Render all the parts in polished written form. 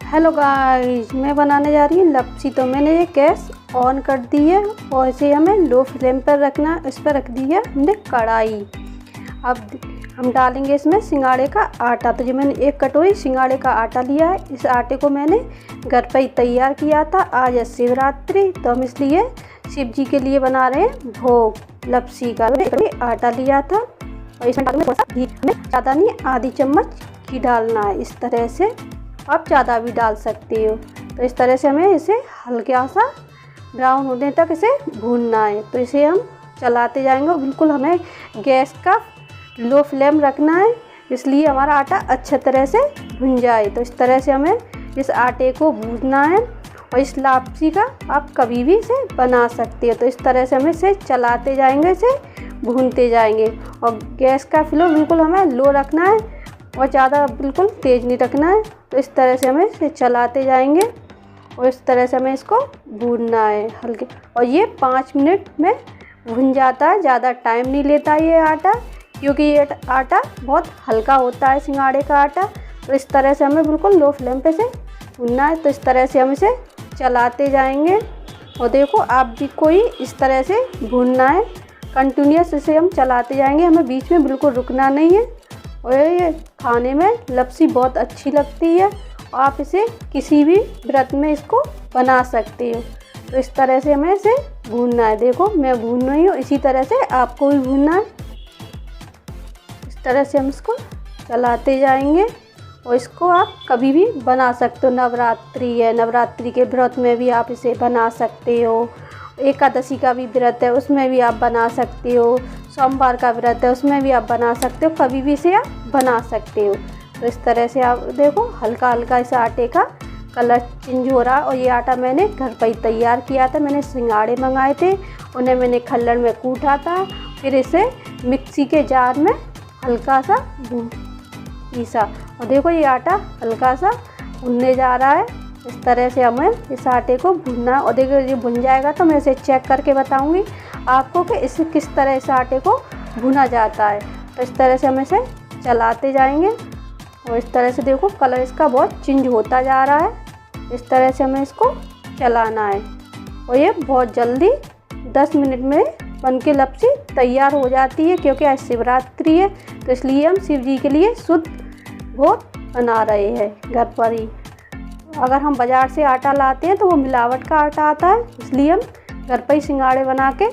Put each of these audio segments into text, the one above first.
Hello guys, मैं बनाने जा रही हूँ लपसी। तो मैंने ये गैस ऑन कर दी है और इसे हमें लो फ्लेम पर रखना। इस पर रख दी है हमने कढ़ाई। अब हम डालेंगे इसमें सिंगाड़े का आटा। तो जो मैंने 1 कटोरी सिंगाड़े का आटा लिया है, इस आटे को मैंने घर पर ही तैयार किया था। आज है शिवरात्रि, तो हम इसलिए शिव जी के लिए बना रहे हैं भोग लपसी का। आटा लिया था और इसमें थोड़ा सा घी, ज़्यादा नहीं, आधी चम्मच घी डालना है। इस तरह से आप ज़्यादा भी डाल सकते हो। तो इस तरह से हमें इसे हल्का सा ब्राउन होने तक इसे भूनना है। तो इसे हम चलाते जाएंगे। बिल्कुल हमें गैस का लो फ्लेम रखना है, इसलिए हमारा आटा अच्छे तरह से भुन जाए। तो इस तरह से हमें इस आटे को भूनना है और इस लापसी का आप कभी भी इसे बना सकते हो। तो इस तरह से हमें इसे चलाते जाएंगे, इसे भूनते जाएंगे। और गैस का फ्लेम बिल्कुल हमें लो रखना है और ज़्यादा बिल्कुल तेज़ नहीं रखना है। तो इस तरह से हमें इसे चलाते जाएंगे और इस तरह से हमें इसको भूनना है हल्के। और ये 5 मिनट में भुन जाता है, ज़्यादा टाइम नहीं लेता ये आटा, क्योंकि ये आटा बहुत हल्का होता है सिंगाड़े का आटा। तो इस तरह से हमें बिल्कुल लो फ्लेम पे से भुनना है। तो इस तरह से हम इसे चलाते जाएंगे। और देखो, आप भी कोई इस तरह से भूनना है, कंटिन्यूस इसे हम चलाते जाएंगे, हमें बीच में बिल्कुल रुकना नहीं है। और ये खाने में लपसी बहुत अच्छी लगती है और आप इसे किसी भी व्रत में इसको बना सकते हो। तो इस तरह से हमें इसे भूनना है। देखो, मैं भून रही हूँ, इसी तरह से आपको भी भूनना है। इस तरह से हम इसको चलाते जाएंगे और इसको आप कभी भी बना सकते हो। नवरात्रि है, नवरात्रि के व्रत में भी आप इसे बना सकते हो। एकादशी का भी व्रत है, उसमें भी आप बना सकते हो। सोमवार का व्रत है, उसमें भी आप बना सकते हो। कभी भी इसे आप बना सकते हो। तो इस तरह से आप देखो, हल्का हल्का इस आटे का कलर चेंज हो रहा है। और ये आटा मैंने घर पर ही तैयार किया था। मैंने सिंगाड़े मंगाए थे, उन्हें मैंने खल्लड़ में कूटा था, फिर इसे मिक्सी के जार में हल्का सा पीसा। और देखो, ये आटा हल्का सा भुनने जा रहा है। इस तरह से हमें इस आटे को भूनना है। और देखो, ये भुन जाएगा तो मैं इसे चेक करके बताऊंगी आपको कि इसे किस तरह इस आटे को भुना जाता है। तो इस तरह से हम इसे चलाते जाएंगे और इस तरह से देखो, कलर इसका बहुत चेंज होता जा रहा है। इस तरह से हमें इसको चलाना है और ये बहुत जल्दी 10 मिनट में बनके लपसी तैयार हो जाती है। क्योंकि आज शिवरात्रि है, तो इसलिए हम शिव जी के लिए शुद्ध भोग बना रहे हैं घर पर ही। अगर हम बाज़ार से आटा लाते हैं तो वो मिलावट का आटा आता है, इसलिए हम घर पर ही सिंगाड़े बना के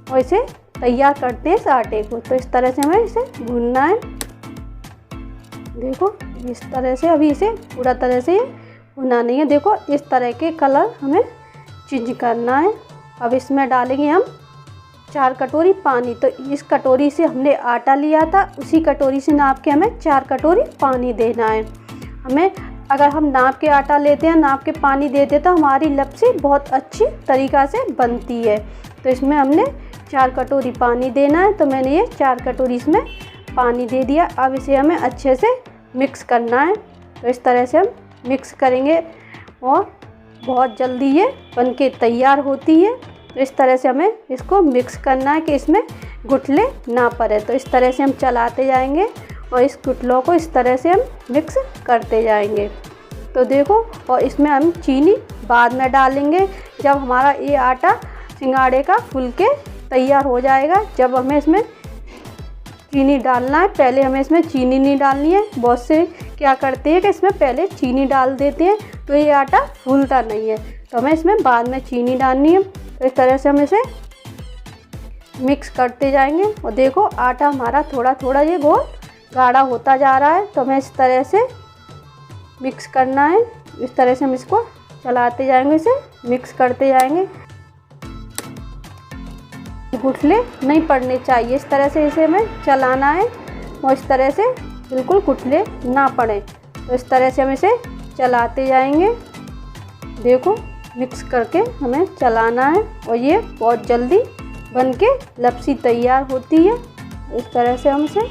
और इसे तैयार करते हैं इस आटे को। तो इस तरह से हमें इसे भूनना है। देखो, इस तरह से अभी इसे पूरा तरह से भुना नहीं है। देखो, इस तरह के कलर हमें चेंज करना है। अब इसमें डालेंगे हम 4 कटोरी पानी। तो इस कटोरी से हमने आटा लिया था, उसी कटोरी से नाप के हमें 4 कटोरी पानी देना है। हमें अगर हम नाप के आटा लेते हैं, नाप के पानी देते हैं, तो हमारी लपसी बहुत अच्छी तरीक़ा से बनती है। तो इसमें हमने 4 कटोरी पानी देना है। तो मैंने ये 4 कटोरी इसमें पानी दे दिया। अब इसे हमें अच्छे से मिक्स करना है। तो इस तरह से हम मिक्स करेंगे और बहुत जल्दी ये बनके तैयार होती है। तो इस तरह से हमें इसको मिक्स करना है कि इसमें गुठले ना पड़े। तो इस तरह से हम चलाते जाएंगे और इस गुठलों को इस तरह से हम मिक्स करते जाएंगे। तो देखो, और इसमें हम चीनी बाद में डालेंगे जब हमारा ये आटा सिंगाड़े का फूल के तैयार हो जाएगा। जब हमें इसमें चीनी डालना है, पहले हमें इसमें चीनी नहीं डालनी है। बहुत से क्या करते हैं कि इसमें पहले चीनी डाल देते हैं, तो ये आटा फूलता नहीं है। तो हमें इसमें बाद में चीनी डालनी है। तो इस तरह से हम इसे मिक्स करते जाएंगे। और देखो, आटा हमारा थोड़ा थोड़ा ये बहुत गाढ़ा होता जा रहा है। तो हमें इस तरह से मिक्स करना है। इस तरह से हम इसको चलाते जाएंगे, इसे मिक्स करते जाएंगे। गुठले नहीं पड़ने चाहिए, इस तरह से इसे हमें चलाना है और इस तरह से बिल्कुल गुठले ना पड़े। तो इस तरह से हम इसे चलाते जाएंगे। देखो, मिक्स करके हमें चलाना है और ये बहुत जल्दी बनके लपसी तैयार होती है। इस तरह से हम इसे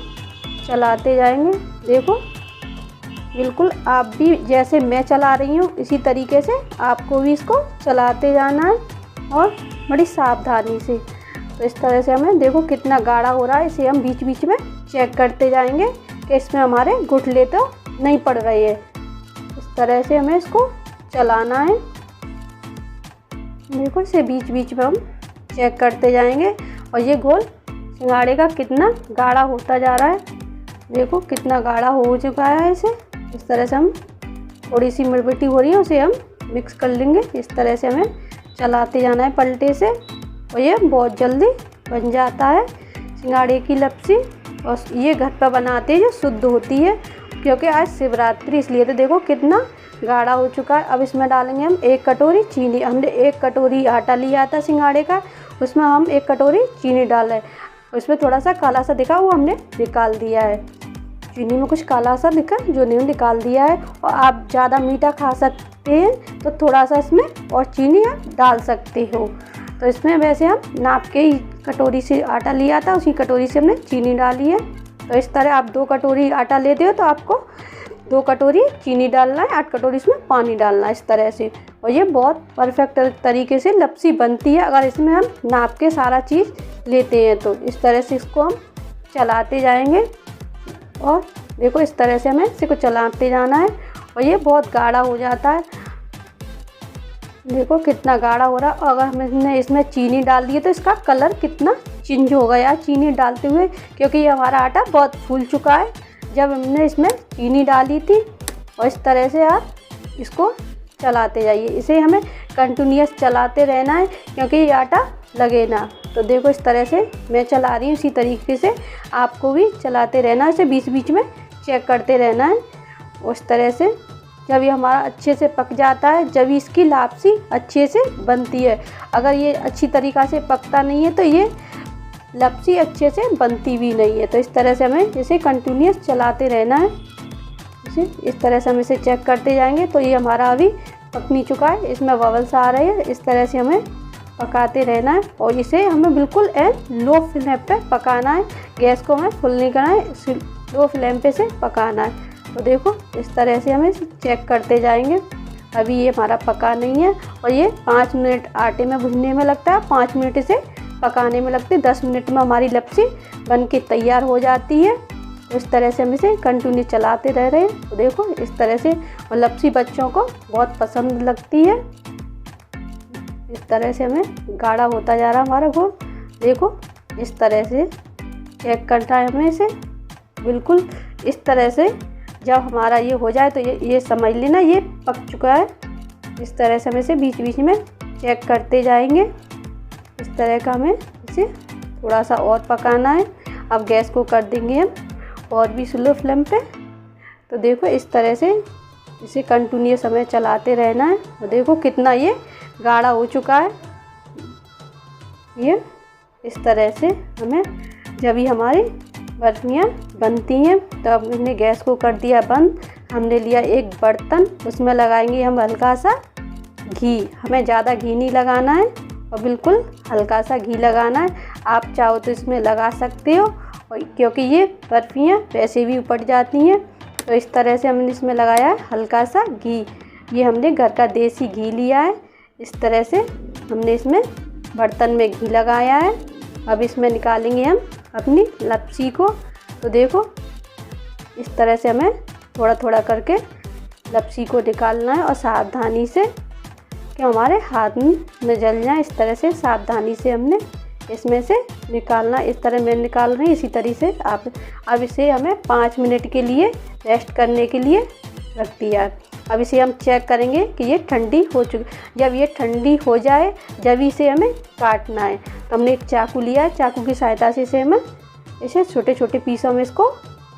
चलाते जाएंगे। देखो, बिल्कुल आप भी जैसे मैं चला रही हूँ, इसी तरीके से आपको भी इसको चलाते जाना है और बड़ी सावधानी से। तो इस तरह से हमें देखो कितना गाढ़ा हो रहा है, इसे हम बीच बीच में चेक करते जाएंगे कि इसमें हमारे गुठले तो नहीं पड़ रहे हैं। इस तरह से हमें इसको चलाना है। देखो इसे बीच बीच में हम चेक करते जाएंगे। और ये घोल सिंघाड़े का कितना गाढ़ा होता जा रहा है, देखो कितना गाढ़ा हो चुका है। इसे इस तरह से हम थोड़ी सी मिटमिटी हो रही है उसे हम मिक्स कर लेंगे। इस तरह से हमें चलाते जाना है पलटे से और ये बहुत जल्दी बन जाता है सिंघाड़े की लपसी। और ये घर पर बनाते हैं जो शुद्ध होती है, क्योंकि आज शिवरात्रि इसलिए। तो देखो कितना गाढ़ा हो चुका है। अब इसमें डालेंगे हम 1 कटोरी चीनी। हमने 1 कटोरी आटा लिया था सिंघाड़े का, उसमें हम 1 कटोरी चीनी डालें। उसमें थोड़ा सा काला सा दिखा, वो हमने निकाल दिया है। चीनी में कुछ काला सा दिखा जो नहीं निकाल दिया है। और आप ज़्यादा मीठा खा सकते हैं तो थोड़ा सा इसमें और चीनी आप डाल सकते हो। तो इसमें वैसे हम नाप के ही कटोरी से आटा लिया था, उसी कटोरी से हमने चीनी डाली है। तो इस तरह आप 2 कटोरी आटा लेते हो तो आपको 2 कटोरी चीनी डालना है, 8 कटोरी इसमें पानी डालना है इस तरह से। और ये बहुत परफेक्ट तरीके से लपसी बनती है अगर इसमें हम नाप के सारा चीज़ लेते हैं। तो इस तरह से इसको हम चलाते जाएंगे और देखो इस तरह से हमें इसी को चलाते जाना है। और ये बहुत गाढ़ा हो जाता है, देखो कितना गाढ़ा हो रहा है। अगर हमने इसमें चीनी डाल दी है तो इसका कलर कितना चेंज हो गया चीनी डालते हुए, क्योंकि ये हमारा आटा बहुत फूल चुका है जब हमने इसमें चीनी डाली थी। और इस तरह से आप इसको चलाते जाइए, इसे हमें कंटिन्यूअस चलाते रहना है क्योंकि ये आटा लगे ना। तो देखो इस तरह से मैं चला रही हूँ, इसी तरीके से आपको भी चलाते रहना है, इसे बीच बीच में चेक करते रहना है। उस तरह से जब ये हमारा अच्छे से पक जाता है, जब इसकी लापसी अच्छे से बनती है। अगर ये अच्छी तरीक़ा से पकता नहीं है तो ये लपसी अच्छे से बनती भी नहीं है। तो इस तरह से हमें इसे कंटिन्यूअस चलाते रहना है। इसे इस तरह से हम इसे चेक करते जाएंगे। तो ये हमारा अभी पक नहीं चुका है, इसमें बबल्स आ रहे हैं। इस तरह से हमें पकाते रहना है और इसे हमें बिल्कुल लो फ्लेम पे पकाना है। गैस को हमें फुल नहीं करना है, लो फ्लेम पे से पकाना है। तो देखो इस तरह से हमें चेक करते जाएंगे। अभी ये हमारा पका नहीं है और ये 5 मिनट आटे में भुनने में लगता है, 5 मिनट इसे पकाने में लगते हैं। 10 मिनट में हमारी लपसी बन के तैयार हो जाती है। तो इस तरह से हम इसे कंटिन्यू चलाते रह रहे हैं। तो देखो इस तरह से, और लपसी बच्चों को बहुत पसंद लगती है। इस तरह से हमें गाढ़ा होता जा रहा है हमारा घोल। देखो इस तरह से चेक करना है हमें इसे, बिल्कुल इस तरह से। जब हमारा ये हो जाए तो ये समझ लेना ये पक चुका है। इस तरह से हम इसे बीच बीच में चेक करते जाएंगे। इस तरह का हमें इसे थोड़ा सा और पकाना है। अब गैस को कर देंगे हम और भी स्लो फ्लेम पे। तो देखो इस तरह से इसे कंटिन्यूअस हमें चलाते रहना है। और देखो कितना ये गाढ़ा हो चुका है। ये इस तरह से हमें, जब ही हमारी बर्फियाँ बनती हैं तो अब हमने गैस को कर दिया बंद। हमने लिया एक बर्तन, उसमें लगाएंगे हम हल्का सा घी। हमें ज़्यादा घी नहीं लगाना है और बिल्कुल हल्का सा घी लगाना है। आप चाहो तो इसमें लगा सकते हो, और क्योंकि ये बर्फियाँ वैसे भी उपट जाती हैं। तो इस तरह से हमने इसमें लगाया है हल्का सा घी। ये हमने घर का देसी घी लिया है। इस तरह से हमने इसमें बर्तन में घी लगाया है। अब इसमें निकालेंगे हम अपनी लपसी को। तो देखो इस तरह से हमें थोड़ा थोड़ा करके लपसी को निकालना है और सावधानी से, कि हमारे हाथ में न जल जाए। इस तरह से सावधानी से हमने इसमें से निकालना। इस तरह मैं निकाल रही, इसी तरीके से आप। अब इसे हमें 5 मिनट के लिए रेस्ट करने के लिए रख दिया। अब इसे हम चेक करेंगे कि ये ठंडी हो चुकी। जब ये ठंडी हो जाए जब इसे हमें काटना है। तो हमने एक चाकू लिया है, चाकू की सहायता से इसे छोटे छोटे पीसों में इसको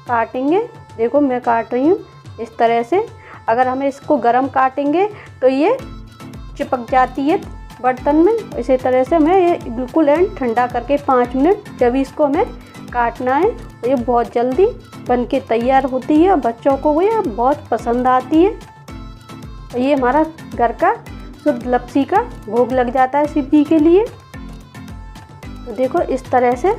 काटेंगे। देखो मैं काट रही हूँ इस तरह से। अगर हमें इसको गरम काटेंगे तो ये चिपक जाती है बर्तन में। इसी तरह से हमें ये बिल्कुल ठंडा करके 5 मिनट जब इसको हमें काटना है। तो ये बहुत जल्दी बन के तैयार होती है और बच्चों को ये बहुत पसंद आती है। तो ये हमारा घर का शुद्ध लपसी का भोग लग जाता है शिव जी के लिए। तो देखो इस तरह से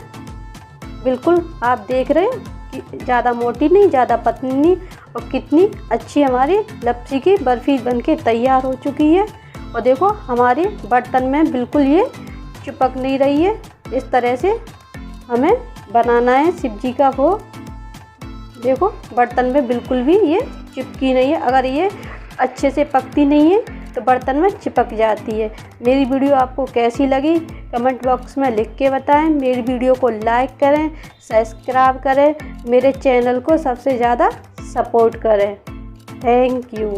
बिल्कुल आप देख रहे हैं कि ज़्यादा मोटी नहीं, ज़्यादा पतली नहीं, और कितनी अच्छी हमारी लपसी की बर्फ़ी बनके तैयार हो चुकी है। और देखो हमारे बर्तन में बिल्कुल ये चिपक नहीं रही है। इस तरह से हमें बनाना है शिव जी का भोग। देखो बर्तन में बिल्कुल भी ये चिपकी नहीं है। अगर ये अच्छे से पकती नहीं है तो बर्तन में चिपक जाती है। मेरी वीडियो आपको कैसी लगी कमेंट बॉक्स में लिख के बताएं। मेरी वीडियो को लाइक करें, सब्सक्राइब करें, मेरे चैनल को सबसे ज़्यादा सपोर्ट करें। Thank you.